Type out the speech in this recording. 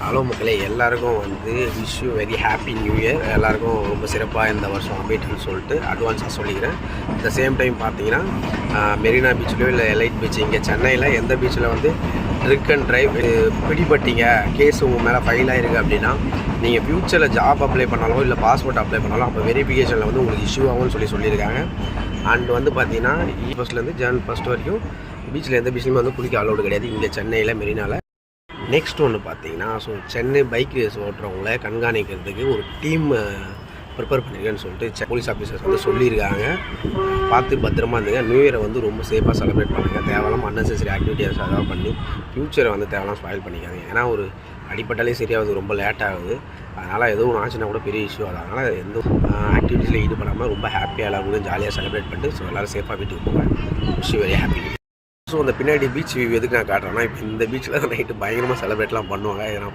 Hello மக்களே, எல்லாருக்கும் வந்து wish you very happy new year. எல்லாருக்கும் ரொம்ப சிறப்பாக இந்த வருஷம் அமைட்டுன்னு சொல்லிட்டு அட்வான்ஸாக சொல்லிக்கிறேன். இந்த சேம் டைம் பார்த்தீங்கன்னா மெரினா பீச்லையோ இல்லை எலைட் பீச் இங்கே சென்னையில் எந்த பீச்சில் வந்து ட்ரிங்க் அண்ட் ட்ரைவ் பிடிபட்டீங்க, கேஸ் உங்கள் மேலே ஃபைல் ஆகிருக்கு அப்படின்னா நீங்கள் ஃப்யூச்சரில் ஜாப் அப்ளை பண்ணாலும் இல்லை பாஸ்போர்ட் அப்ளை பண்ணாலும் அப்போ வெரிஃபிகேஷனில் வந்து உங்களுக்கு இஷ்யூ ஆகும்னு சொல்லியிருக்காங்க. அண்ட் வந்து பார்த்தீங்கன்னா ஃபஸ்ட்லேருந்து ஜான் ஃபஸ்ட் வரைக்கும் பீச்சில் எந்த பீச்லையுமே வந்து குளிக்க அலோடு கிடையாது இங்கே சென்னையில் மெரினாவில். நெக்ஸ்ட் ஒன்று பார்த்தீங்கன்னா சென்னை பைக் ரேஸ் ஓட்டுறவங்கள கண்காணிக்கிறதுக்கு ஒரு டீம் ப்ரிப்பேர் பண்ணியிருக்கேன்னு சொல்லிட்டு போலீஸ் ஆஃபீஸர்ஸ் வந்து சொல்லியிருக்காங்க. பார்த்து பத்திரமா இருந்துங்க. நியூ இயரை வந்து ரொம்ப சேஃபாக செலிப்ரேட் பண்ணுங்கள். தேவையில்லாமல் அன்னெசரி ஆக்டிவிட்டிஸ் அதாவது பண்ணி ஃப்யூச்சரை வந்து தேவையில்லாம் ஸ்பாயில் பண்ணிக்காதீங்க. ஏன்னா ஒரு அடிப்பட்டாலே சரியாகுது, ரொம்ப லேட் ஆகுது. அதனால் எதுவும் ஒன்று ஆச்சுன்னா கூட பெரிய இஷ்யூ ஆகுது. அதனால் எந்த ஆக்டிவிட்டீஸில் ஈடுபடாமல் ரொம்ப ஹாப்பியாக எல்லாருக்கும் ஜாலியாக செலிப்ரேட் பண்ணிட்டு எல்லோரும் சேஃபாக வீட்டுக்கு போங்க. Wish you very happy. So அந்த பின்னாடி பீச் வியூ எதுக்கு நான் காட்டுறேன்னா, இப்போ இந்த பீச்சில் தான் நைட்டு பயங்கரமாக செலிப்ரேட்லாம் பண்ணுவாங்க. ஏன்னா